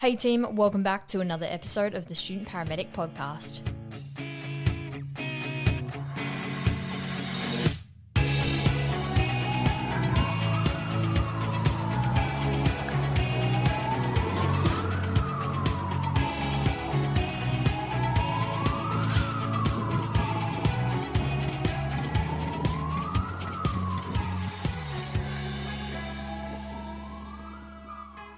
Hey team, welcome back to another episode of the Student Paramedic podcast.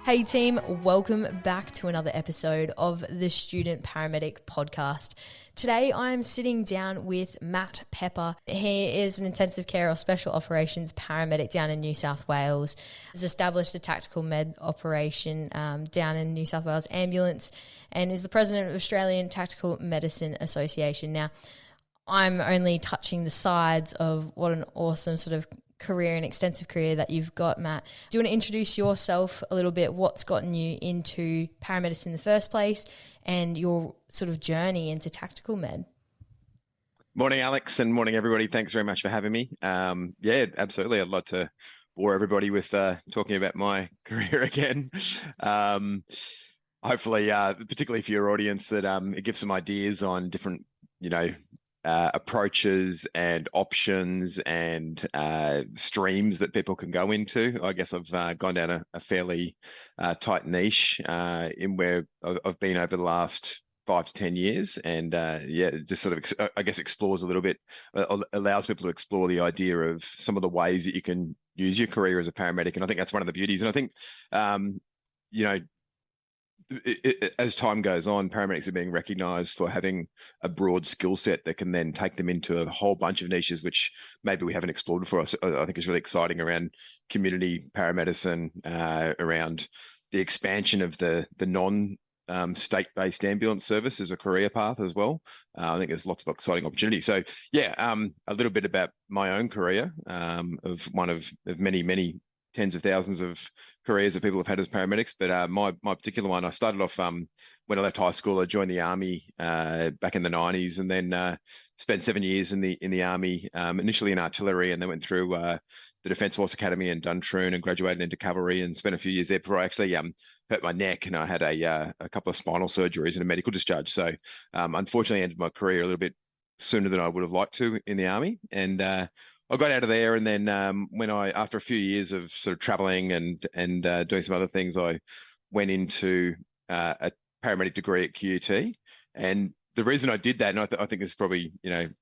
Hey team, welcome back to another episode of the Student Paramedic podcast. Today I'm sitting down with Matt Pepper. He is an intensive care or special operations paramedic down in New South Wales. He's established a tactical med operation down in New South Wales Ambulance and is the president of Australian Tactical Medicine Association. Now, I'm only touching the sides of what an awesome sort of career and extensive career that you've got, Matt. Do you want to introduce yourself a little bit, what's gotten you into paramedicine in the first place and your sort of journey into tactical med? Morning, Alex, and morning, everybody. Thanks very much for having me. Yeah, absolutely. I'd love to bore everybody with talking about my career again. Hopefully, particularly for your audience, that it gives some ideas on different, approaches and options and streams that people can go into. I guess I've gone down a fairly tight niche in where I've been over the last 5 to 10 years, and just sort of I guess explores a little bit, allows people to explore the idea of some of the ways that you can use your career as a paramedic, and I think that's one of the beauties. And I think as time goes on, paramedics are being recognised for having a broad skill set that can then take them into a whole bunch of niches which maybe we haven't explored before. So I think it's really exciting around community paramedicine, around the expansion of the non state-based ambulance service as a career path as well. I think there's lots of exciting opportunities. So a little bit about my own career, of one of many tens of thousands of careers that people have had as paramedics. But my particular one, I started off when I left high school. I joined the army back in the 90s, and then spent 7 years in the army, initially in artillery, and then went through the Defence Force Academy in Duntroon and graduated into cavalry, and spent a few years there before I actually hurt my neck, and I had a couple of spinal surgeries and a medical discharge. So unfortunately, I ended my career a little bit sooner than I would have liked to in the army, and I got out of there, and then after a few years of sort of traveling and doing some other things, I went into a paramedic degree at QUT. And the reason I did that, and I think this probably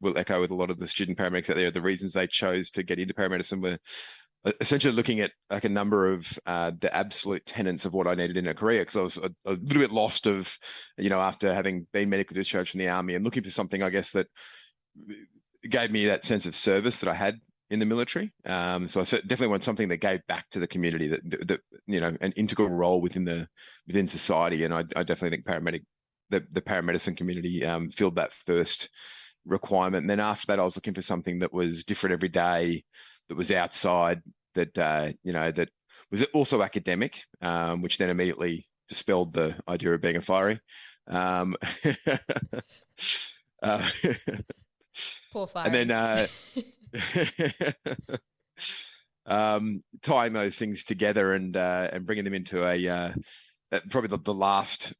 will echo with a lot of the student paramedics out there, the reasons they chose to get into paramedicine were essentially looking at like a number of the absolute tenets of what I needed in a career, because I was a little bit lost after having been medically discharged from the army and looking for something, I guess, that gave me that sense of service that I had in the military. So I definitely want something that gave back to the community, that an integral role within society. And I definitely think the paramedicine community filled that first requirement. And then after that, I was looking for something that was different every day, that was outside, that was also academic, which then immediately dispelled the idea of being a fiery. Poor fires. And then tying those things together and bringing them into probably the last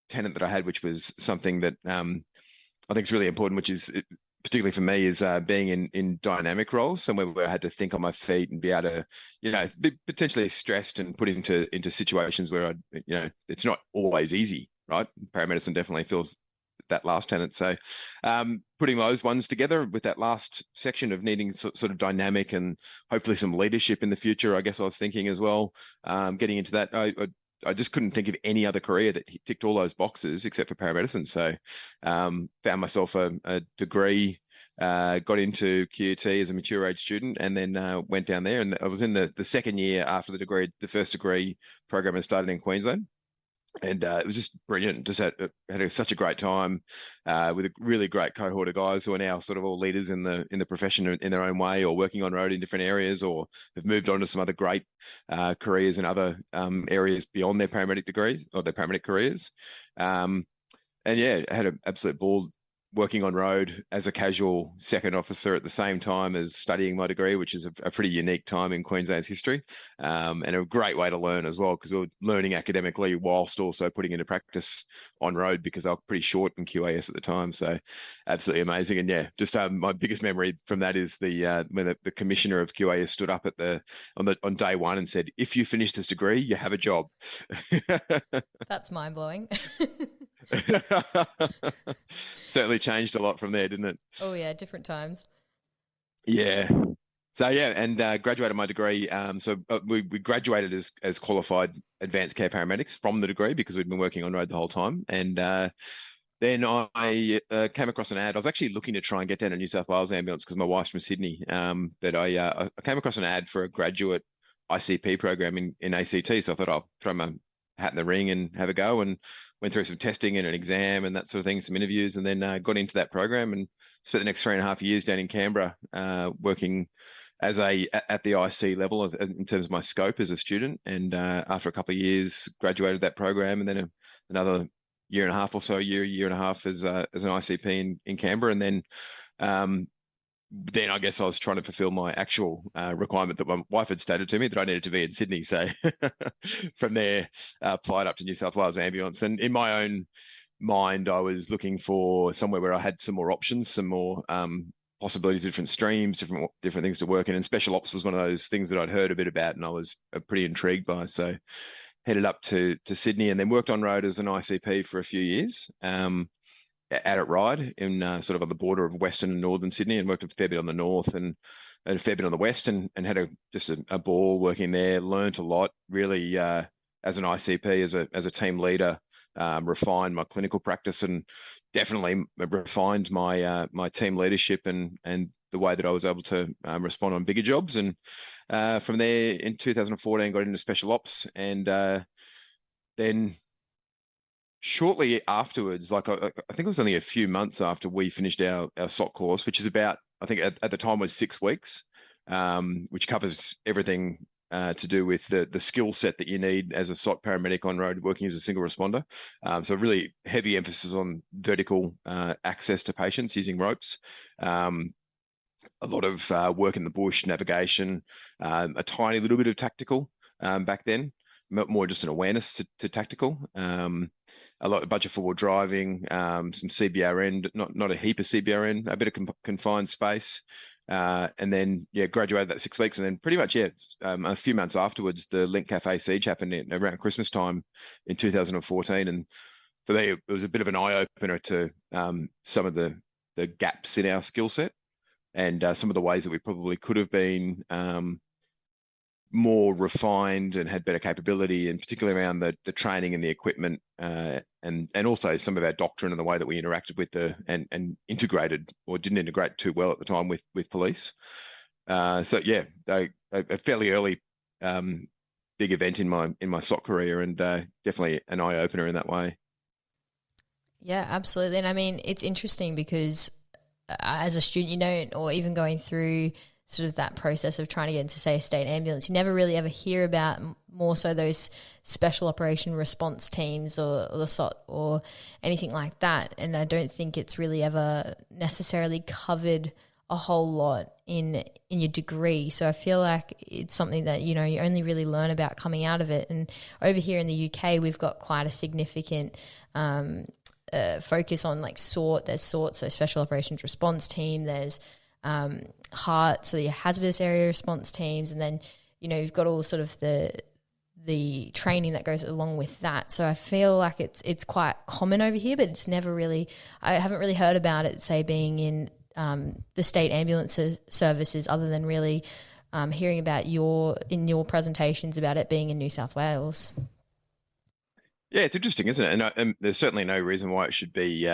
tenet that I had, which was something that I think is really important, which is particularly for me, is being in dynamic roles, somewhere where I had to think on my feet and be able to be potentially stressed and put into situations where it's not always easy, right? Paramedicine definitely feels that last tenet. So putting those ones together with that last section of needing sort of dynamic and hopefully some leadership in the future, I guess I was thinking as well, getting into that, I just couldn't think of any other career that ticked all those boxes except for paramedicine. So found myself a degree, got into QUT as a mature age student, and then went down there, and I was in the second year after the degree. The first degree program had started in Queensland. And it was just brilliant. Just had such a great time with a really great cohort of guys who are now sort of all leaders in the profession in their own way, or working on road in different areas, or have moved on to some other great careers in other areas beyond their paramedic degrees or their paramedic careers. And yeah, I had an absolute ball working on road as a casual second officer at the same time as studying my degree, which is a pretty unique time in Queensland's history, and a great way to learn as well, because we were learning academically whilst also putting into practice on road, because I was pretty short in QAS at the time. So absolutely amazing. And yeah, just my biggest memory from that is when the commissioner of QAS stood up on day one and said, "If you finish this degree, you have a job." That's mind blowing. Certainly changed a lot from there, didn't it? Oh yeah, different times. Yeah. So yeah, and graduated my degree. We graduated as qualified advanced care paramedics from the degree, because we'd been working on road the whole time. And then I came across an ad. I was actually looking to try and get down to New South Wales ambulance because my wife's from Sydney. But I came across an ad for a graduate ICP program in ACT. So I thought I'll throw my hat in the ring and have a go, and went through some testing and an exam and that sort of thing, some interviews, and then got into that program and spent the next 3.5 years down in Canberra, working at the IC level in terms of my scope as a student. And after a couple of years, graduated that program, and then another year and a half or so, year and a half as an ICP in Canberra, and then I guess I was trying to fulfill my actual requirement that my wife had stated to me, that I needed to be in Sydney. So from there, applied up to New South Wales Ambulance. And in my own mind, I was looking for somewhere where I had some more options, some more possibilities, different streams, different things to work in. And special ops was one of those things that I'd heard a bit about and I was pretty intrigued by. So headed up to Sydney, and then worked on road as an ICP for a few years. Out at Ryde in sort of on the border of Western and Northern Sydney, and worked a fair bit on the north and a fair bit on the west, and had just a ball working there. Learned a lot, really, as an ICP, as a team leader. Refined my clinical practice, and definitely refined my team leadership and the way that I was able to respond on bigger jobs. And from there, in 2014, got into special ops, and then shortly afterwards, like I think it was only a few months after we finished our SOC course, which is about, I think at the time was 6 weeks, which covers everything to do with the skill set that you need as a SOC paramedic on road working as a single responder. So really heavy emphasis on vertical access to patients using ropes. A lot of work in the bush, navigation, a tiny little bit of tactical back then, more just an awareness to tactical. A bunch of forward driving, some CBRN, not a heap of CBRN, a bit of confined space, and then graduated that 6 weeks, and then pretty much a few months afterwards, the Link Cafe siege happened around Christmas time in 2014, and for me it was a bit of an eye opener to some of the gaps in our skill set, and some of the ways that we probably could have been more refined and had better capability, and particularly around the training and the equipment, and also some of our doctrine and the way that we interacted with and integrated or didn't integrate too well at the time with police. So yeah, a fairly early big event in my SOC career, and definitely an eye opener in that way. Yeah, absolutely. And I mean, it's interesting because as a student, you don't, or even going through sort of that process of trying to get into, say, a state ambulance, you never really ever hear about more so those special operation response teams or the SOT or anything like that. And I don't think it's really ever necessarily covered a whole lot in your degree. So I feel like it's something that, you only really learn about coming out of it. And over here in the UK, we've got quite a significant focus on like SORT. There's SORT, so Special Operations Response Team. There's HART, so your hazardous area response teams, and then you've got all sort of the training that goes along with that. So I feel like it's quite common over here, but it's never really, I haven't really heard about it, say, being in the state ambulance services, other than really hearing about in your presentations about it being in New South Wales. Yeah, it's interesting, isn't it? And there's certainly no reason why it should be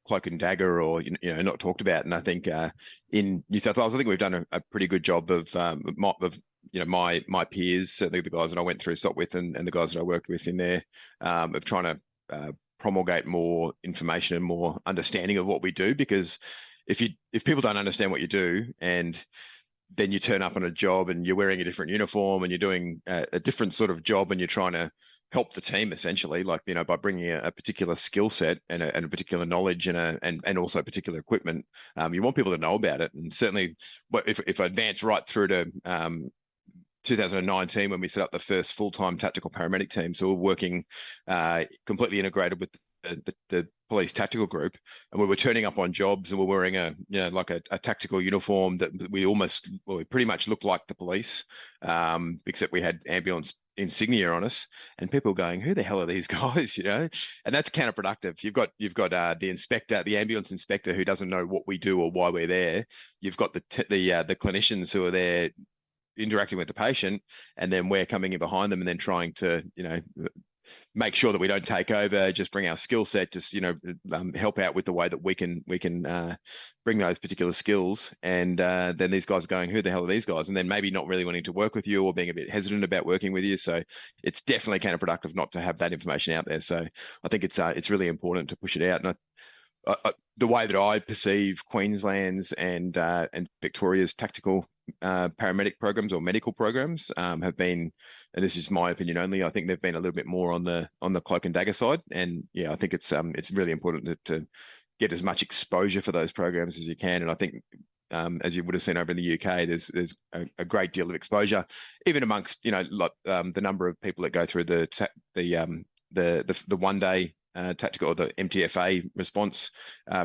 cloak and dagger or not talked about. And I think in New South Wales, I think we've done a pretty good job of my peers, certainly the guys that I went through SOT with, and the guys that I worked with in there, of trying to promulgate more information and more understanding of what we do. Because if people don't understand what you do, and then you turn up on a job and you're wearing a different uniform and you're doing a different sort of job, and you're trying to help the team essentially, like, by bringing a particular skill set and a particular knowledge and also particular equipment. You want people to know about it. And certainly, if I advance right through to 2019 when we set up the first full-time tactical paramedic team. So we're working completely integrated with the police tactical group, and we were turning up on jobs and we're wearing a tactical uniform that we pretty much looked like the police, except we had ambulance insignia on us, and people going, who the hell are these guys? And that's counterproductive. You've got the ambulance inspector who doesn't know what we do or why we're there. You've got the clinicians who are there interacting with the patient, and then we're coming in behind them and then trying to make sure that we don't take over, just bring our skill set, just help out with the way that we can bring those particular skills. And then these guys are going, who the hell are these guys? And then maybe not really wanting to work with you or being a bit hesitant about working with you. So it's definitely counterproductive not to have that information out there. So I think it's really important to push it out. And the way that I perceive Queensland's and Victoria's tactical paramedic programs or medical programs have been, and this is my opinion only, I think they've been a little bit more on the cloak and dagger side. And yeah, I think it's really important to get as much exposure for those programs as you can. And I think as you would have seen over in the UK, there's a great deal of exposure, even amongst the number of people that go through the 1 day tactical or the MTFA response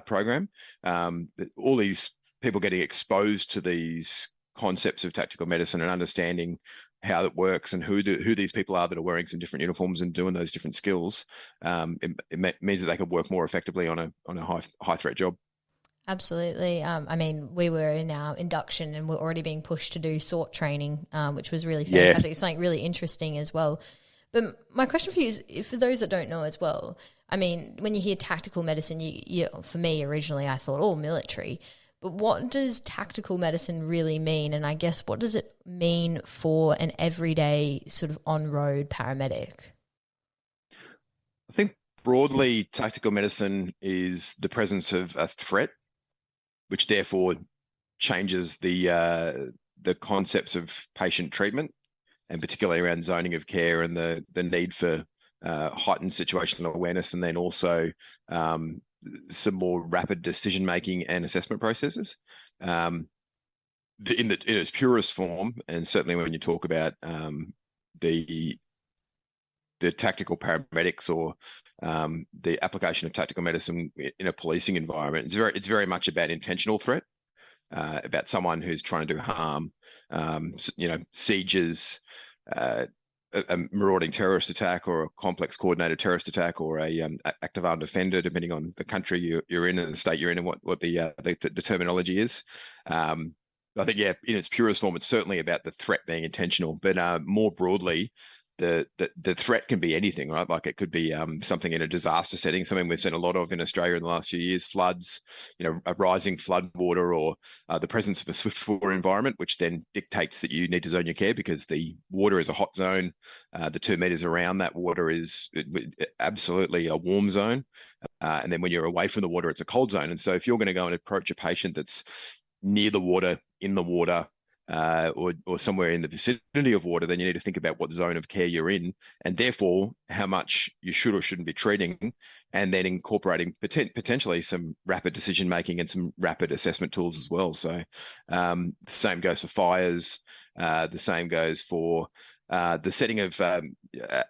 program. All these people getting exposed to these concepts of tactical medicine and understanding how it works and who these people are that are wearing some different uniforms and doing those different skills, it means that they can work more effectively on a high threat job. Absolutely. I mean, we were in our induction and we're already being pushed to do SORT training, which was really fantastic. Yeah. It's something really interesting as well. But my question for you is, for those that don't know as well, I mean, when you hear tactical medicine, you for me originally I thought, oh, military. But what does tactical medicine really mean? And I guess what does it mean for an everyday sort of on-road paramedic? I think broadly, tactical medicine is the presence of a threat, which therefore changes the concepts of patient treatment, and particularly around zoning of care and the need for heightened situational awareness, and then also some more rapid decision making and assessment processes. In its purest form, and certainly when you talk about the tactical paramedics or the application of tactical medicine in a policing environment, it's very much about intentional threat, about someone who's trying to do harm, sieges, a marauding terrorist attack or a complex coordinated terrorist attack or a active armed offender, depending on the country you're in and the state you're in and what the terminology is. I think, in its purest form, it's certainly about the threat being intentional, but more broadly, the threat can be anything, right? Like it could be something in a disaster setting, something we've seen a lot of in Australia in the last few years, floods, a rising flood water, or the presence of a swift water environment, which then dictates that you need to zone your care because the water is a hot zone. The 2 meters around that water is absolutely a warm zone. And then when you're away from the water, it's a cold zone. And so if you're going to go and approach a patient that's near the water, in the water, or somewhere in the vicinity of water, then you need to think about what zone of care you're in, and therefore how much you should or shouldn't be treating, and then incorporating potentially some rapid decision making and some rapid assessment tools as well. So the same goes for fires. The same goes for the setting of a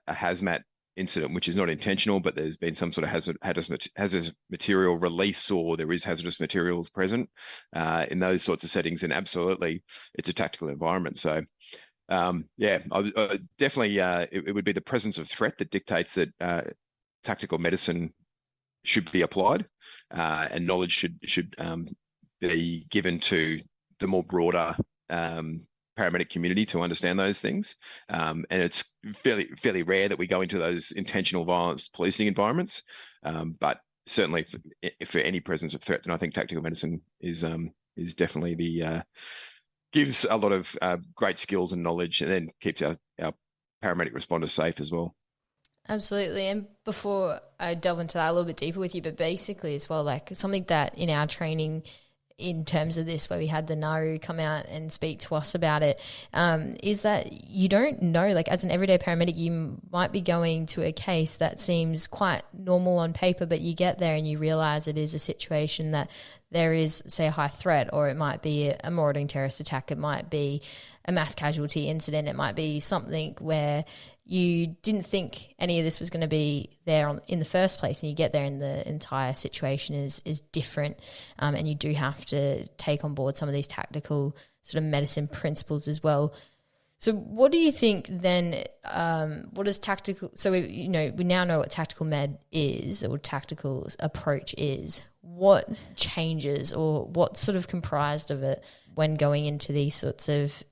hazmat incident, which is not intentional, but there's been some sort of hazardous material release, or there is hazardous materials present in those sorts of settings. And absolutely, it's a tactical environment. So, definitely, it would be the presence of threat that dictates that tactical medicine should be applied, and knowledge should be given to the more broader paramedic community to understand those things. And it's fairly rare that we go into those intentional violence policing environments. But certainly for any presence of threat, then I think tactical medicine is definitely gives a lot of great skills and knowledge, and then keeps our paramedic responders safe as well. Absolutely. And before I delve into that a little bit deeper with you, but basically as well, like something that in our training in terms of this, where we had the Naru come out and speak to us about it, is that you don't know, like as an everyday paramedic, you might be going to a case that seems quite normal on paper, but you get there and you realize it is a situation that there is, say, a high threat, or it might be a marauding terrorist attack, it might be a mass casualty incident, it might be something where you didn't think any of this was going to be there in the first place, and you get there and the entire situation is different, and you do have to take on board some of these tactical sort of medicine principles as well. So what do you think then, what is tactical, so we now know what tactical med is, or tactical approach is. What changes, or what's sort of comprised of it when going into these sorts of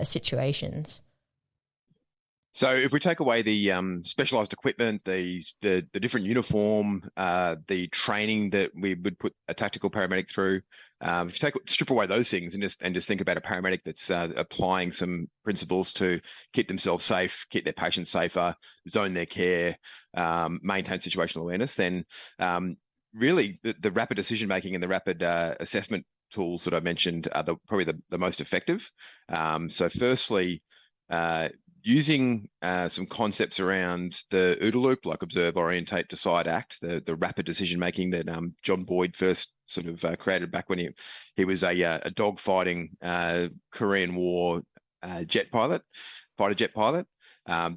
situations? So if we take away the specialized equipment, the different uniform, the training that we would put a tactical paramedic through, if you strip away those things and just think about a paramedic that's applying some principles to keep themselves safe, keep their patients safer, zone their care, maintain situational awareness, then really the rapid decision making and the rapid assessment tools that I mentioned are probably the most effective. So firstly, using some concepts around the OODA loop, like observe, orientate, decide, act, the rapid decision making that John Boyd first sort of created back when he was a dogfighting Korean War fighter jet pilot.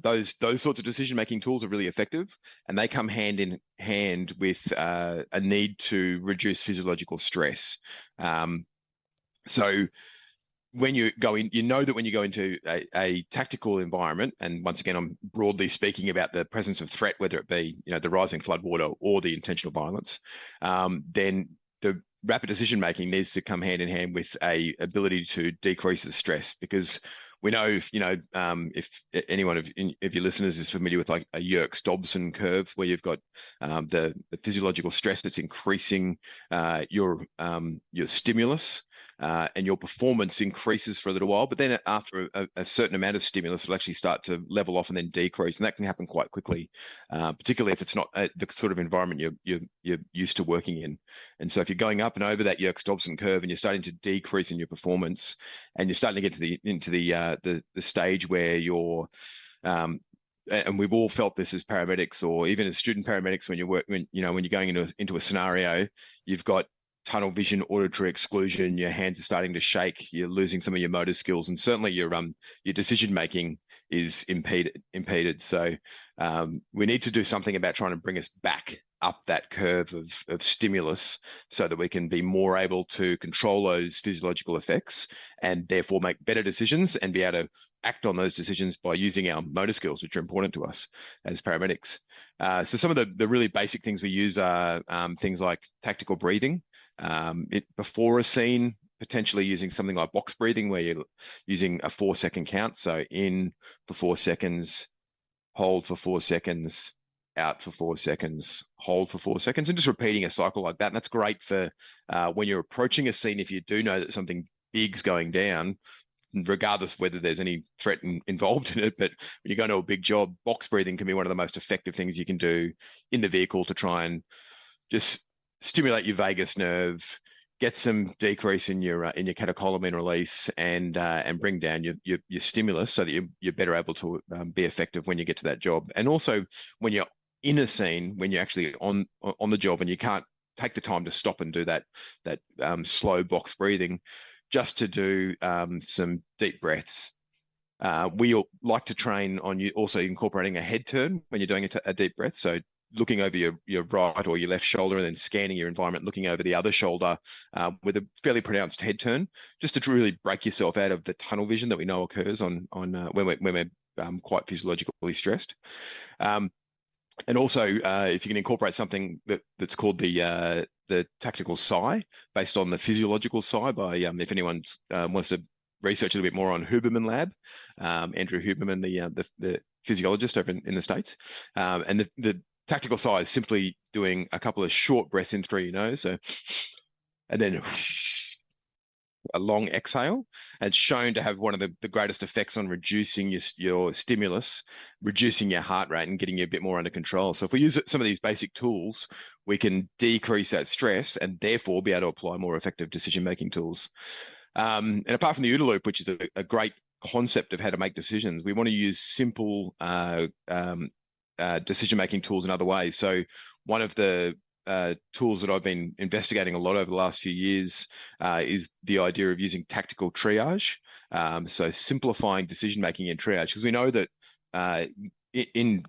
Those sorts of decision making tools are really effective, and they come hand in hand with a need to reduce physiological stress. So when you go in, that when you go into a tactical environment, and once again, I'm broadly speaking about the presence of threat, whether it be, the rising floodwater or the intentional violence, then the rapid decision making needs to come hand in hand with a ability to decrease the stress, because we know, if anyone of your listeners is familiar with like a Yerkes-Dobson curve, where you've got the physiological stress that's increasing your stimulus, and your performance increases for a little while, but then after a certain amount of stimulus, it'll actually start to level off and then decrease, and that can happen quite quickly, particularly if it's not the sort of environment you're used to working in. And so if you're going up and over that Yerkes-Dobson curve and you're starting to decrease in your performance, and you're starting to get into the stage where you're and we've all felt this as paramedics, or even as student paramedics, when you're going into a scenario, you've got tunnel vision, auditory exclusion, your hands are starting to shake, you're losing some of your motor skills, and certainly your decision making is impeded. So we need to do something about trying to bring us back up that curve of stimulus, so that we can be more able to control those physiological effects, and therefore make better decisions and be able to act on those decisions by using our motor skills, which are important to us as paramedics. So some of the really basic things we use are things like tactical breathing. Before a scene, potentially using something like box breathing, where you're using a 4-second count. So in for 4 seconds, hold for 4 seconds, out for 4 seconds, hold for 4 seconds, and just repeating a cycle like that. And that's great for when you're approaching a scene, if you do know that something big's going down, regardless of whether there's any threat involved in it. But when you go into a big job, box breathing can be one of the most effective things you can do in the vehicle to try and just stimulate your vagus nerve, get some decrease in your catecholamine release, and bring down your stimulus, so that you're better able to be effective when you get to that job. And also when you're in a scene, when you're actually on the job and you can't take the time to stop and do that slow box breathing, just to do some deep breaths. We like to train on you also incorporating a head turn when you're doing a deep breath. So looking over your right or your left shoulder, and then scanning your environment, looking over the other shoulder with a fairly pronounced head turn, just to really break yourself out of the tunnel vision that we know occurs on when we're quite physiologically stressed. And also, if you can incorporate something that's called the tactical sigh, based on the physiological sigh by, if anyone wants to research a little bit more on Huberman Lab, Andrew Huberman, the physiologist over in the States. And the tactical sigh is simply doing a couple of short breaths in through your nose, and then a long exhale. And it's shown to have one of the greatest effects on reducing your stimulus, reducing your heart rate, and getting you a bit more under control. So if we use some of these basic tools, we can decrease that stress and therefore be able to apply more effective decision-making tools. And apart from the OODA loop, which is a great concept of how to make decisions, we want to use simple decision-making tools in other ways. So one of the tools that I've been investigating a lot over the last few years is the idea of using tactical triage. So simplifying decision-making in triage, because we know that in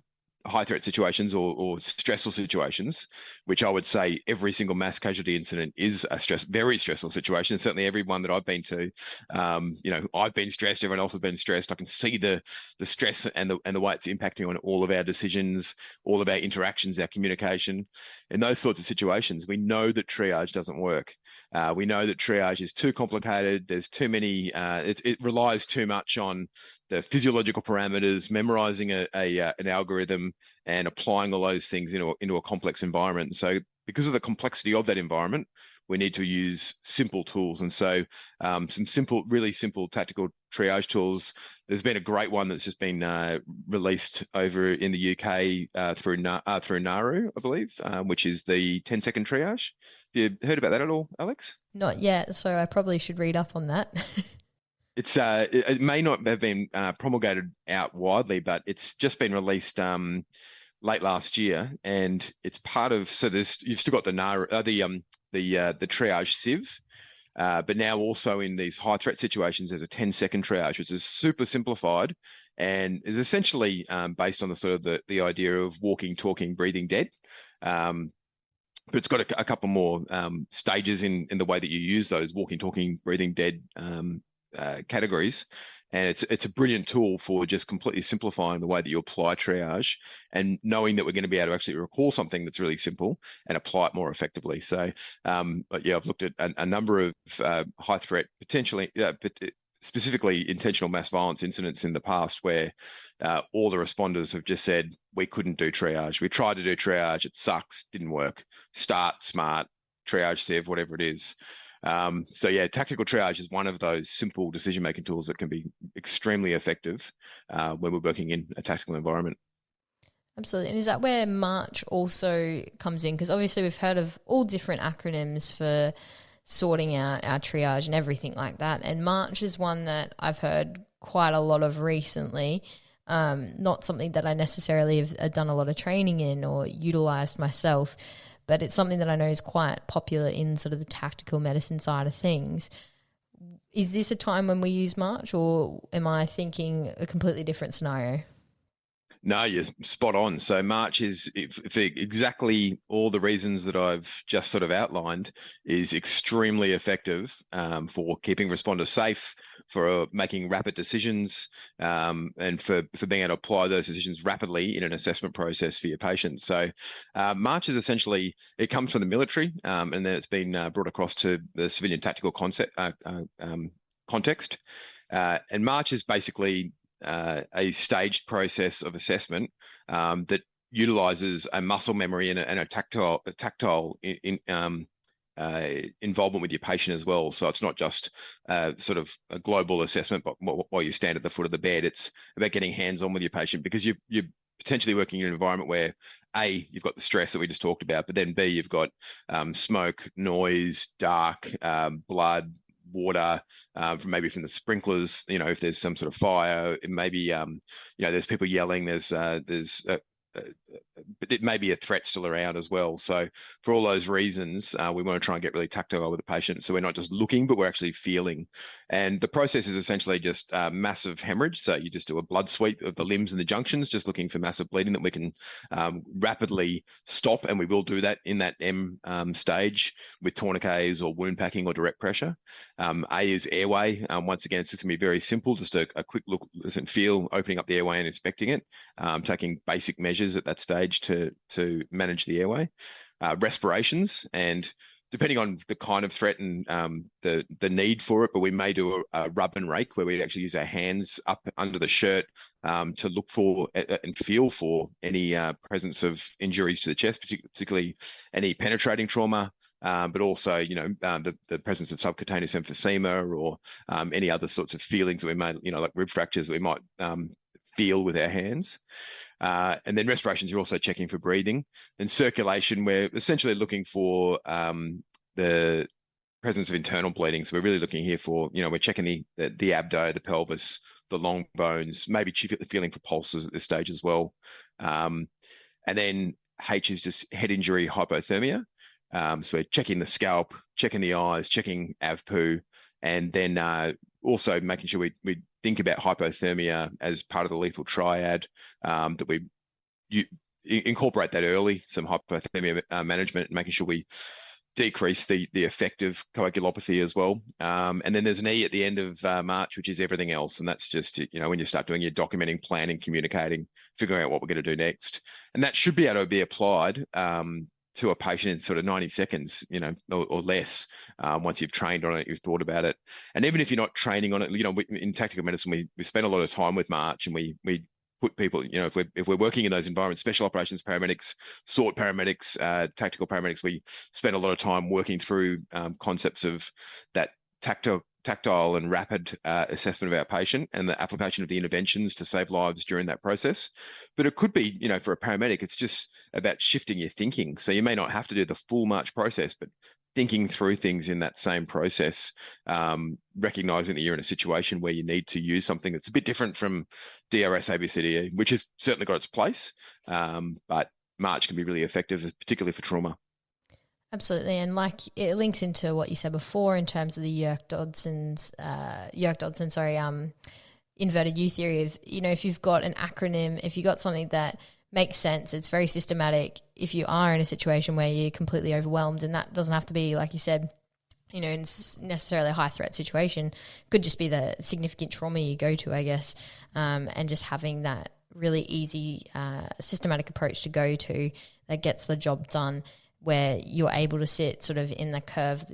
high threat situations or stressful situations, which I would say every single mass casualty incident is a very stressful situation. Certainly every one that I've been to, I've been stressed, everyone else has been stressed. I can see the stress and the way it's impacting on all of our decisions, all of our interactions, our communication. In those sorts of situations, we know that triage doesn't work. We know that triage is too complicated. There's too many, it relies too much on the physiological parameters, memorizing an algorithm and applying all those things into a complex environment. So because of the complexity of that environment, we need to use simple tools. And so some really simple tactical triage tools. There's been a great one that's just been released over in the UK through NARU, I believe, which is the 10-second triage. Have you heard about that at all, Alex? Not yet, so I probably should read up on that. It may not have been promulgated out widely, but it's just been released late last year, and it's part of. So you've still got the triage sieve, but now also in these high threat situations, there's a 10-second triage, which is super simplified and is essentially based on the sort of the idea of walking, talking, breathing dead. But it's got a couple more stages in the way that you use those walking, talking, breathing dead categories, and it's a brilliant tool for just completely simplifying the way that you apply triage and knowing that we're going to be able to actually recall something that's really simple and apply it more effectively. So, but yeah, I've looked at a number of high threat, potentially, specifically intentional mass violence incidents in the past where all the responders have just said, we couldn't do triage. We tried to do triage. It sucks. Didn't work. Start, SMART, triage, sieve, whatever it is. So yeah, tactical triage is one of those simple decision-making tools that can be extremely effective when we're working in a tactical environment. Absolutely. And is that where March also comes in? Because obviously we've heard of all different acronyms for sorting out our triage and everything like that. And March is one that I've heard quite a lot of recently. Not something that I necessarily have done a lot of training in or utilised myself, but it's something that I know is quite popular in sort of the tactical medicine side of things. Is this a time when we use March, or am I thinking a completely different scenario? No, you're spot on. So March is, for exactly all the reasons that I've just sort of outlined, is extremely effective for keeping responders safe, for making rapid decisions, and for being able to apply those decisions rapidly in an assessment process for your patients. So March is essentially, it comes from the military, and then it's been brought across to the civilian tactical context. And March is basically a staged process of assessment that utilizes a muscle memory and a tactile involvement with your patient as well. So it's not just sort of a global assessment, but while you stand at the foot of the bed, it's about getting hands-on with your patient, because you're potentially working in an environment where A, you've got the stress that we just talked about, but then B, you've got smoke, noise, dark, blood, water, from the sprinklers, if there's some sort of fire, it may be, there's people yelling, but it may be a threat still around as well. So for all those reasons, we want to try and get really tactile with the patient. So we're not just looking, but we're actually feeling. And the process is essentially just massive hemorrhage. So you just do a blood sweep of the limbs and the junctions, just looking for massive bleeding that we can rapidly stop. And we will do that in that M stage with tourniquets or wound packing or direct pressure. A is airway. Once again, it's just going to be very simple, just a quick look, listen, feel, opening up the airway and inspecting it, taking basic measures at that stage to manage the airway. Respirations, and depending on the kind of threat and the need for it, but we may do a rub and rake where we actually use our hands up under the shirt to look for and feel for any presence of injuries to the chest, particularly any penetrating trauma, but also, the presence of subcutaneous emphysema or any other sorts of feelings that we may, like rib fractures we might feel with our hands. And then respirations, you're also checking for breathing. And circulation, we're essentially looking for the presence of internal bleeding. So we're really looking here for, we're checking the abdo, the pelvis, the long bones, maybe feeling for pulses at this stage as well. And then H is just head injury, hypothermia. So we're checking the scalp, checking the eyes, checking AVPU, and then also making sure we think about hypothermia as part of the lethal triad, that we incorporate that early, some hypothermia management, making sure we decrease the effective coagulopathy as well. And then there's an E at the end of March, which is everything else. And that's just, when you start doing your documenting, planning, communicating, figuring out what we're going to do next. And that should be able to be applied to a patient in sort of 90 seconds, or less, once you've trained on it, you've thought about it. And even if you're not training on it, in tactical medicine, we spend a lot of time with March, and we put people, if we're working in those environments, special operations paramedics, SORT paramedics, tactical paramedics, we spend a lot of time working through concepts of that tactile and rapid assessment of our patient and the application of the interventions to save lives during that process. But it could be, for a paramedic, it's just about shifting your thinking. So you may not have to do the full March process, but thinking through things in that same process, recognizing that you're in a situation where you need to use something that's a bit different from DRS ABCDE, which has certainly got its place, but March can be really effective, particularly for trauma. Absolutely, and like it links into what you said before in terms of the Yerke-Dodson, inverted U theory of, if you've got an acronym, if you've got something that makes sense, it's very systematic. If you are in a situation where you're completely overwhelmed, and that doesn't have to be, like you said, in necessarily a high threat situation, could just be the significant trauma you go to, I guess, and just having that really easy, systematic approach to go to that gets the job done, where you're able to sit sort of in the curve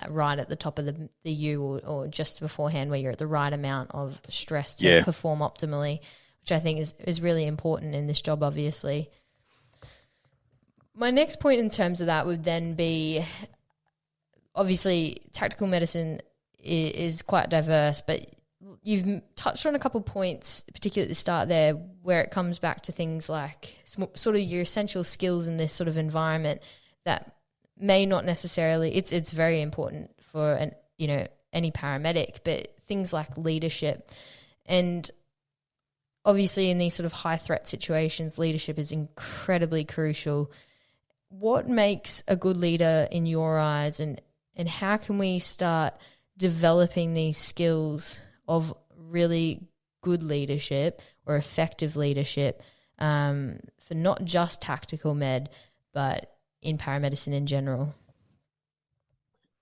right at the top of the U or just beforehand, where you're at the right amount of stress to perform optimally, which I think is really important in this job, obviously. My next point in terms of that would then be, obviously, tactical medicine is quite diverse, but you've touched on a couple of points, particularly at the start there, where it comes back to things like sort of your essential skills in this sort of environment that may not necessarily, it's very important for any paramedic, but things like leadership. And obviously in these sort of high threat situations, leadership is incredibly crucial. What makes a good leader in your eyes, and how can we start developing these skills of really good leadership or effective leadership for not just tactical med, but in paramedicine in general?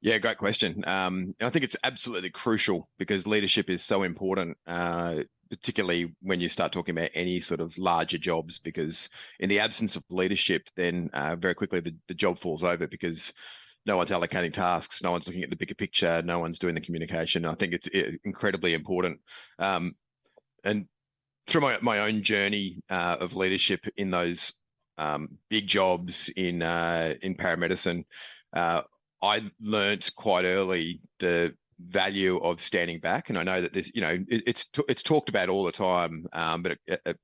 Yeah, great question. I think it's absolutely crucial because leadership is so important, particularly when you start talking about any sort of larger jobs, because in the absence of leadership, then very quickly the job falls over because no one's allocating tasks, no one's looking at the bigger picture, no one's doing the communication. I think it's incredibly important. And through my own journey of leadership in those big jobs in paramedicine, I learnt quite early the value of standing back. And I know that this, it's talked about all the time, but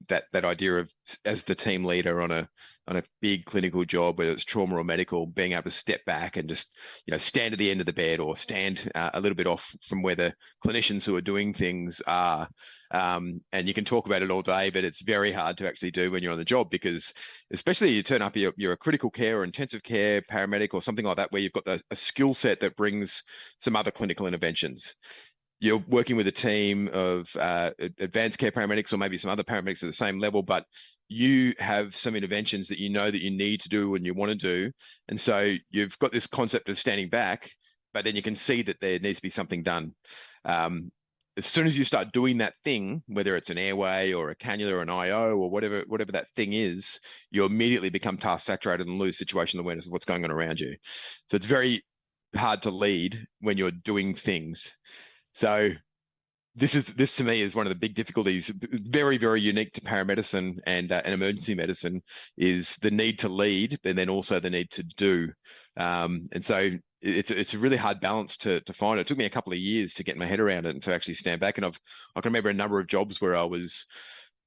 that idea of, as the team leader on a big clinical job, whether it's trauma or medical, being able to step back and just, stand at the end of the bed or stand a little bit off from where the clinicians who are doing things are. And you can talk about it all day, but it's very hard to actually do when you're on the job, because especially you turn up, you're a critical care or intensive care paramedic or something like that, where you've got a skill set that brings some other clinical interventions. You're working with a team of advanced care paramedics or maybe some other paramedics at the same level, but you have some interventions that you know that you need to do and you want to do. And so you've got this concept of standing back, but then you can see that there needs to be something done. As soon as you start doing that thing, whether it's an airway or a cannula or an IO or whatever that thing is, you immediately become task saturated and lose situational awareness of what's going on around you. So it's very hard to lead when you're doing things. So this to me is one of the big difficulties, very, very unique to paramedicine and emergency medicine, is the need to lead, and then also the need to do. And so it's a really hard balance to find. It took me a couple of years to get my head around it and to actually stand back. And I can remember a number of jobs where I was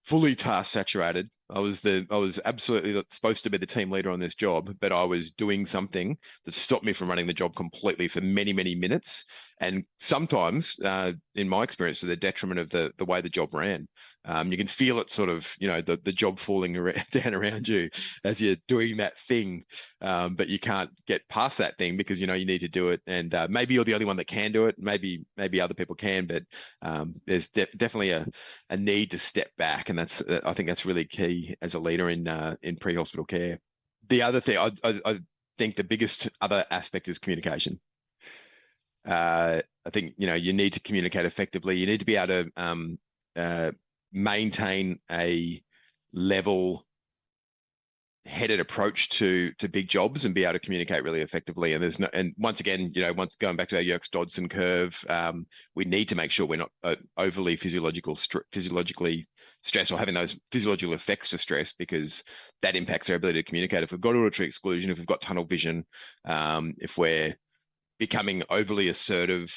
fully task saturated. I was absolutely supposed to be the team leader on this job, but I was doing something that stopped me from running the job completely for many, many minutes. And sometimes, in my experience, to the detriment of the way the job ran. You can feel it sort of, the job falling down around you as you're doing that thing. But you can't get past that thing because, you need to do it. And maybe you're the only one that can do it. Maybe other people can, but there's definitely a need to step back. And I think that's really key as a leader in pre-hospital care. The other thing, I think the biggest other aspect is communication. I think, you need to communicate effectively. You need to be able to maintain a level headed approach to big jobs and be able to communicate really effectively. And once again, once going back to our Yerkes-Dodson curve, we need to make sure we're not overly physiologically stressed or having those physiological effects to stress, because that impacts our ability to communicate. If we've got auditory exclusion, if we've got tunnel vision, if we're becoming overly assertive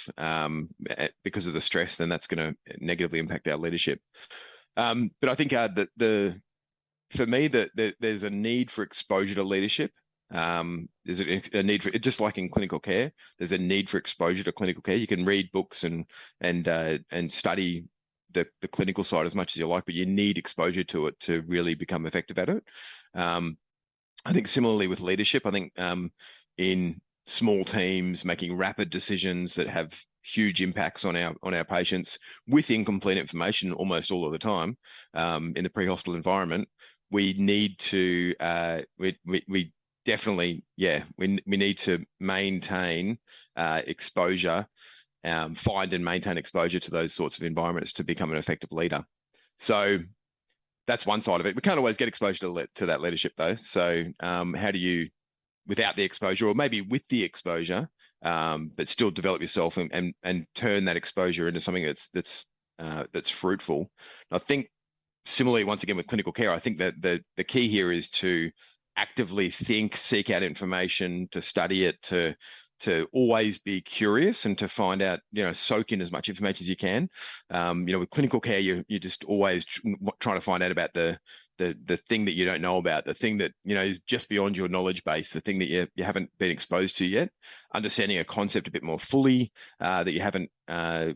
because of the stress, then that's going to negatively impact our leadership. But I think for me, there's a need for exposure to leadership. There's a need for it, just like in clinical care. There's a need for exposure to clinical care. You can read books and study the clinical side as much as you like, but you need exposure to it to really become effective at it. I think similarly with leadership, I think in small teams making rapid decisions that have huge impacts on our patients with incomplete information almost all of the time in the pre-hospital environment, we need to we definitely we need to maintain exposure, find and maintain exposure to those sorts of environments to become an effective leader. So that's one side of it. We can't always get exposure to that leadership though. So how do you, without the exposure, or maybe with the exposure, but still develop yourself and turn that exposure into something that's fruitful? I think similarly, once again with clinical care, I think that the key here is to actively think, seek out information, to study it, to always be curious and to find out, soak in as much information as you can. With clinical care, you're just always trying to find out about the thing that you don't know about, the thing that, is just beyond your knowledge base, the thing that you haven't been exposed to yet, understanding a concept a bit more fully that you haven't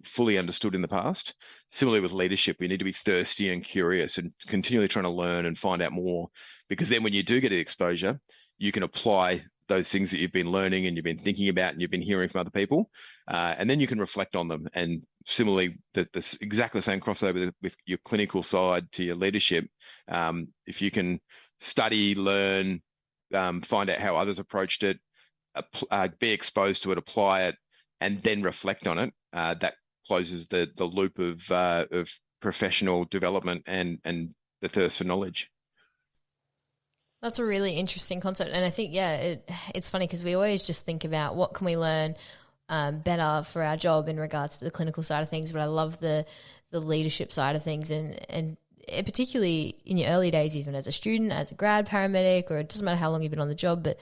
fully understood in the past. Similarly with leadership, we need to be thirsty and curious and continually trying to learn and find out more, because then when you do get the you can apply those things that you've been learning and you've been thinking about and you've been hearing from other people, and then you can reflect on them. And similarly, this exactly the same crossover with your clinical side to your leadership. If you can study, learn, find out how others approached it, be exposed to it, apply it, and then reflect on it, that closes the loop of professional development and the thirst for knowledge. That's a really interesting concept. And I think, it's funny because we always just think about what can we learn better for our job in regards to the clinical side of things. But I love the leadership side of things. And particularly in your early days, even as a student, as a grad paramedic, or it doesn't matter how long you've been on the job, but,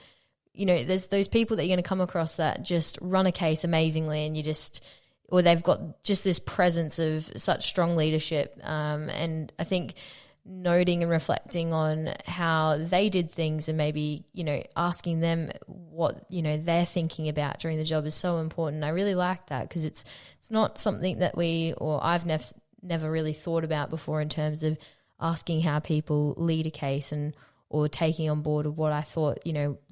there's those people that you're going to come across that just run a case amazingly, and or they've got just this presence of such strong leadership. And I think noting and reflecting on how they did things and maybe, asking them what, they're thinking about during the job is so important. I really like that because it's not something that I've never really thought about before in terms of asking how people lead a case or taking on board of what I thought,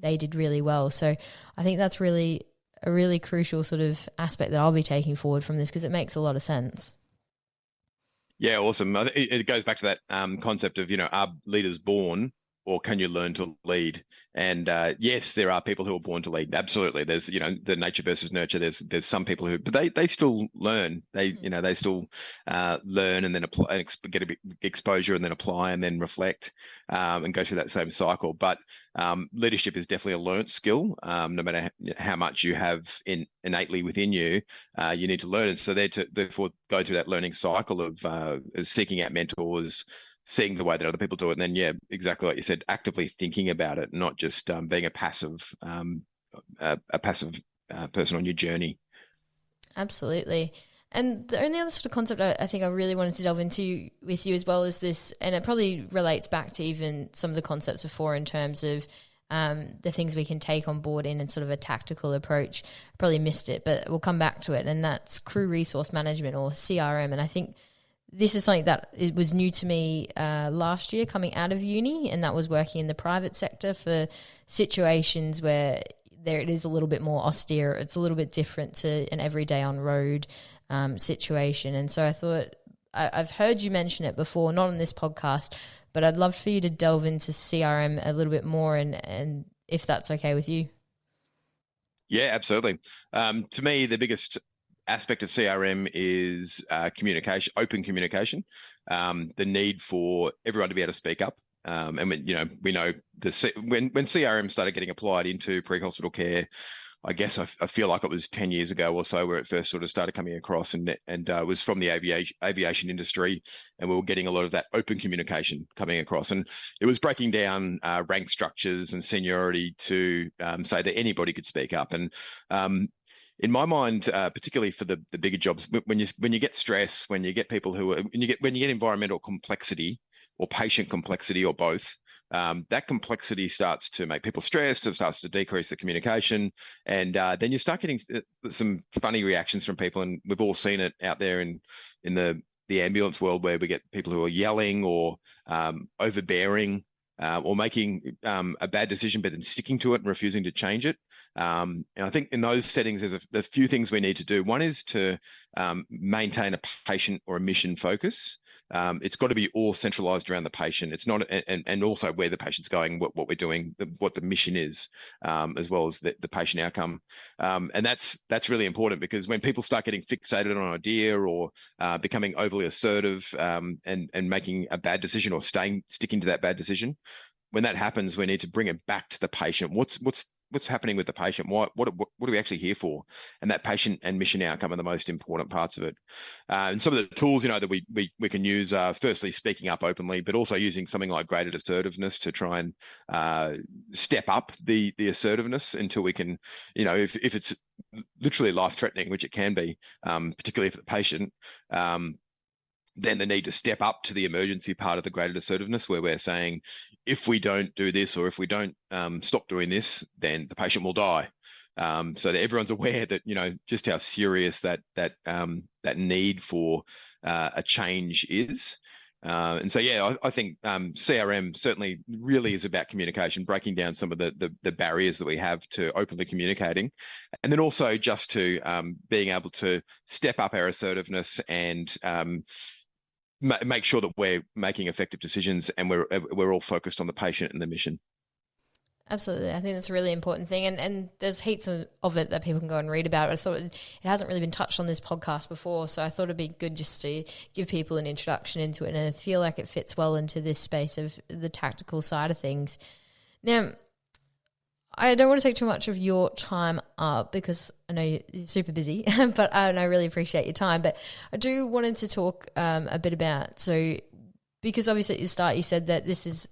they did really well. So I think that's really a really crucial sort of aspect that I'll be taking forward from this, because it makes a lot of sense. Yeah, awesome. It goes back to that concept of, are leaders born or can you learn to lead? And yes, there are people who are born to lead. Absolutely. There's, the nature versus nurture. There's some people but they still learn. They still learn and then apply, and get a bit exposure and then apply and then reflect and go through that same cycle. But leadership is definitely a learnt skill. No matter how much you have innately within you, you need to learn. And so therefore go through that learning cycle of seeking out mentors, seeing the way that other people do it, and then exactly like you said, actively thinking about it, not just being a passive a passive person on your journey. Absolutely. And the only other sort of concept I think I really wanted to delve into with you as well is this, and it probably relates back to even some of the concepts before in terms of the things we can take on board in and sort of a tactical approach. Probably missed it, but we'll come back to it. And that's crew resource management, or CRM. And I think this is something that it was new to me last year coming out of uni, and that was working in the private sector for situations where there it is a little bit more austere. It's a little bit different to an everyday on road situation. And so I thought, I've heard you mention it before, not on this podcast, but I'd love for you to delve into CRM a little bit more, and if that's okay with you. Yeah, absolutely. To me, the biggest aspect of CRM is communication, open communication, the need for everyone to be able to speak up. And we know when CRM started getting applied into pre-hospital care, I guess I feel like it was 10 years ago or so where it first sort of started coming across, and it was from the aviation industry, and we were getting a lot of that open communication coming across, and it was breaking down rank structures and seniority to say that anybody could speak up. And in my mind, particularly for the bigger jobs, when you get stress, when you get people when you get environmental complexity or patient complexity or both, that complexity starts to make people stressed. It starts to decrease the communication, and then you start getting some funny reactions from people. And we've all seen it out there in the ambulance world, where we get people who are yelling or overbearing, or making a bad decision but then sticking to it and refusing to change it. And I think in those settings, there's a few things we need to do. One is to maintain a patient or a mission focus. It's got to be all centralized around the patient. It's not, and also where the patient's going, what we're doing, what the mission is, as well as the patient outcome. And that's really important, because when people start getting fixated on an idea or becoming overly assertive, and making a bad decision or sticking to that bad decision, when that happens, we need to bring it back to the patient. What's happening with the patient? What are we actually here for? And that patient and mission outcome are the most important parts of it. And some of the tools, that we can use are firstly speaking up openly, but also using something like graded assertiveness to try and step up the assertiveness until we can, if it's literally life threatening, which it can be, particularly for the patient. Then the need to step up to the emergency part of the graded assertiveness, where we're saying, if we don't do this, or if we don't stop doing this, then the patient will die. So that everyone's aware that, just how serious that need for a change is. And so, yeah, I think CRM certainly really is about communication, breaking down some of the barriers that we have to openly communicating, and then also just to being able to step up our assertiveness and make sure that we're making effective decisions, and we're all focused on the patient and the mission. Absolutely. I think that's a really important thing. And there's heaps of it that people can go and read about. I thought it hasn't really been touched on this podcast before, so I thought it'd be good just to give people an introduction into it. And I feel like it fits well into this space of the tactical side of things. Now, I don't want to take too much of your time up, because I know you're super busy, but and I really appreciate your time. But I do wanted to talk a bit about, because obviously at the start you said that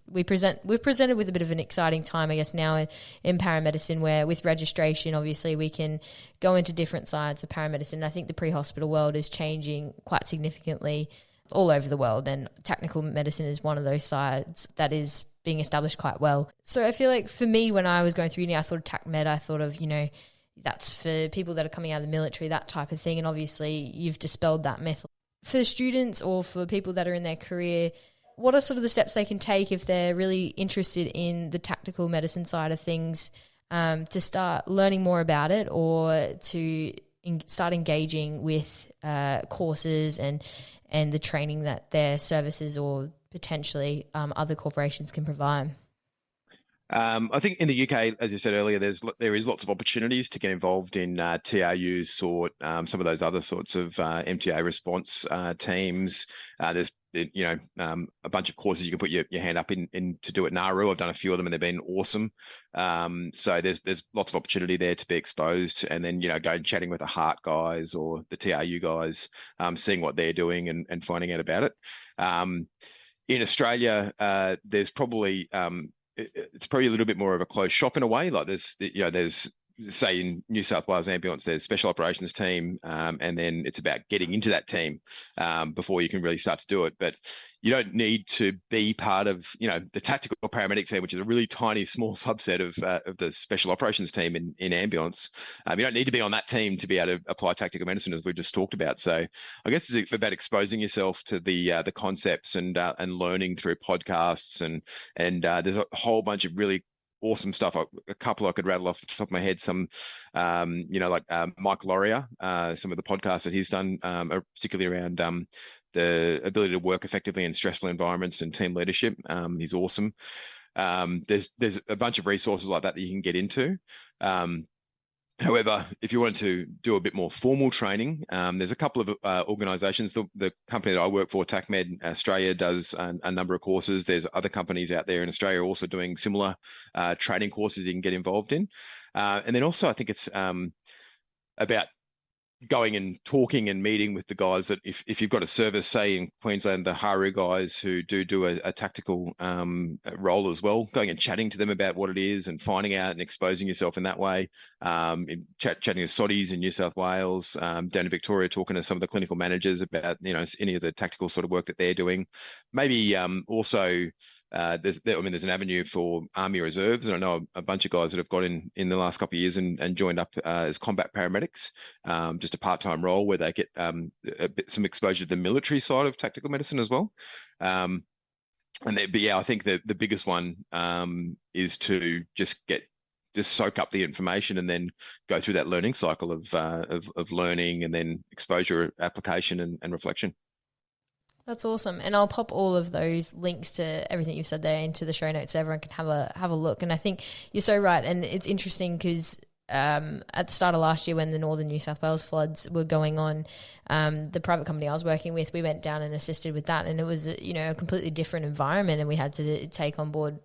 we're presented with a bit of an exciting time, I guess, now in paramedicine, where with registration, obviously we can go into different sides of paramedicine. I think the pre-hospital world is changing quite significantly all over the world, and tactical medicine is one of those sides that is being established quite well. So I feel like for me, when I was going through uni, I thought of Tacmed, I thought of, that's for people that are coming out of the military, that type of thing. And obviously you've dispelled that myth. For students or for people that are in their career, what are sort of the steps they can take if they're really interested in the tactical medicine side of things, to start learning more about it, or to start engaging with courses and the training that their services or potentially other corporations can provide? I think in the UK, as you said earlier, there is lots of opportunities to get involved in TRU, sort some of those other sorts of MTA response teams. There's a bunch of courses you can put your hand up in to do at NARU. I've done a few of them and they've been awesome. So there's lots of opportunity there to be exposed, and then go and chatting with the Heart guys or the TRU guys, seeing what they're doing and finding out about it. In Australia, there's probably it's probably a little bit more of a closed shop in a way. Like there's say in New South Wales ambulance, there's special operations team, and then it's about getting into that team before you can really start to do it. But you don't need to be part of, the tactical paramedic team, which is a really tiny, small subset of the special operations team in ambulance. You don't need to be on that team to be able to apply tactical medicine, as we've just talked about. So I guess it's about exposing yourself to the concepts and learning through podcasts and there's a whole bunch of really awesome stuff. A couple I could rattle off the top of my head. Some, like Mike Laurier, some of the podcasts that he's done, are particularly around the ability to work effectively in stressful environments and team leadership. He's awesome. There's a bunch of resources like that you can get into. However, if you wanted to do a bit more formal training, there's a couple of organisations. The company that I work for, Tacmed Australia, does a number of courses. There's other companies out there in Australia also doing similar training courses you can get involved in. And then also, I think it's about going and talking and meeting with the guys that if you've got a service, say in Queensland, the Haru guys who do a tactical role as well, going and chatting to them about what it is and finding out and exposing yourself in that way. Chatting to Soddies in New South Wales, down in Victoria, talking to some of the clinical managers about, any of the tactical sort of work that they're doing. Maybe also there's an avenue for Army Reserves, and I know a bunch of guys that have got in the last couple of years and joined up as combat paramedics, just a part-time role where they get some exposure to the military side of tactical medicine as well. But yeah, I think the biggest one is to just soak up the information and then go through that learning cycle of learning and then exposure, application, and reflection. That's awesome. And I'll pop all of those links to everything you've said there into the show notes so everyone can have a look. And I think you're so right. And it's interesting because at the start of last year when the northern New South Wales floods were going on, the private company I was working with, we went down and assisted with that. And it was, a completely different environment. And we had to take on board,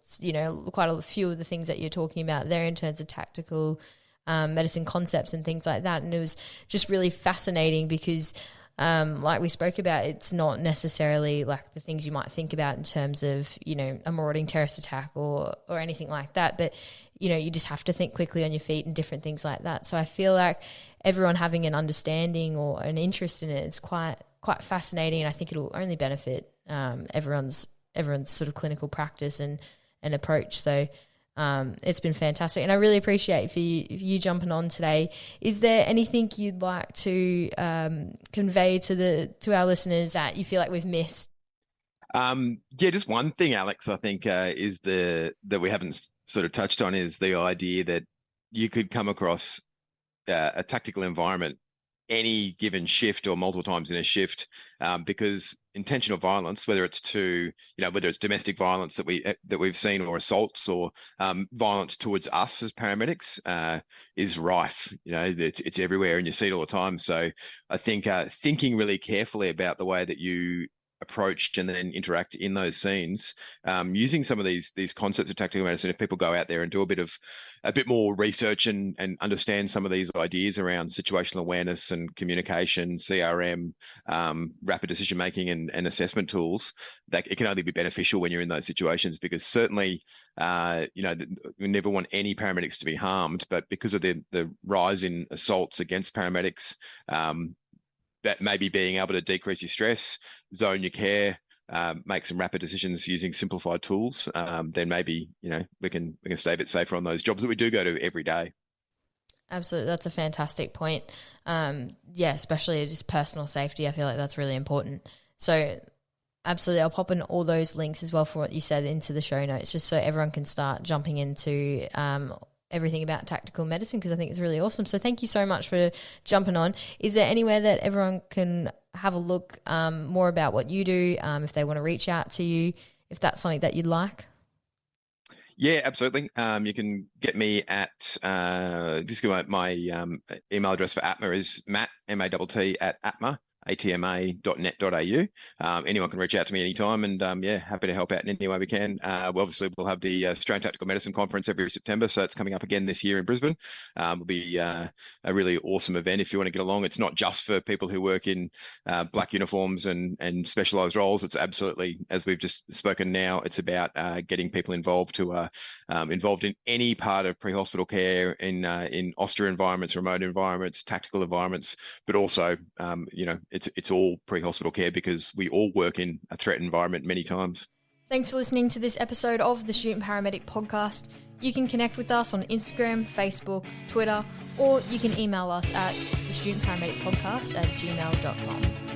quite a few of the things that you're talking about there in terms of tactical medicine concepts and things like that. And it was just really fascinating because like we spoke about, it's not necessarily like the things you might think about in terms of, a marauding terrorist attack or anything like that. But, you just have to think quickly on your feet and different things like that. So I feel like everyone having an understanding or an interest in it is quite fascinating. And I think it'll only benefit everyone's sort of clinical practice and approach. So it's been fantastic, and I really appreciate for you jumping on today. Is there anything you'd like to convey to our listeners that you feel like we've missed? Yeah, just one thing, Alex, I think is that we haven't sort of touched on is the idea that you could come across a tactical environment any given shift or multiple times in a shift, because intentional violence, whether it's domestic violence that we've seen or assaults or violence towards us as paramedics, is rife. It's everywhere and you see it all the time. So I think thinking really carefully about the way that you approach and then interact in those scenes, using some of these concepts of tactical medicine. If people go out there and do a bit more research and understand some of these ideas around situational awareness and communication, CRM, rapid decision making and assessment tools, that it can only be beneficial when you're in those situations, because certainly we never want any paramedics to be harmed, but because of the rise in assaults against paramedics, that maybe being able to decrease your stress, zone your care, make some rapid decisions using simplified tools, then maybe we can stay a bit safer on those jobs that we do go to every day. Absolutely, that's a fantastic point. Especially just personal safety. I feel like that's really important. So absolutely, I'll pop in all those links as well for what you said into the show notes, just so everyone can start jumping into everything about tactical medicine, because I think it's really awesome. So thank you so much for jumping on. Is there anywhere that everyone can have a look more about what you do, if they want to reach out to you, if that's something that you'd like? Yeah, absolutely. You can get me at just go my email address for APMA is Matt, MATT, at APMA. atma.net.au. Anyone can reach out to me anytime, and happy to help out in any way we can. We'll have the Australian Tactical Medicine Conference every September, so it's coming up again this year in Brisbane. It'll be a really awesome event if you want to get along. It's not just for people who work in black uniforms and specialised roles. It's absolutely, as we've just spoken now, it's about getting people involved who are involved in any part of pre-hospital care, in austere environments, remote environments, tactical environments, but also, it's all pre-hospital care because we all work in a threat environment many times. Thanks for listening to this episode of the Student Paramedic Podcast. You can connect with us on Instagram, Facebook, Twitter, or you can email us at thestudentparamedicpodcast@gmail.com.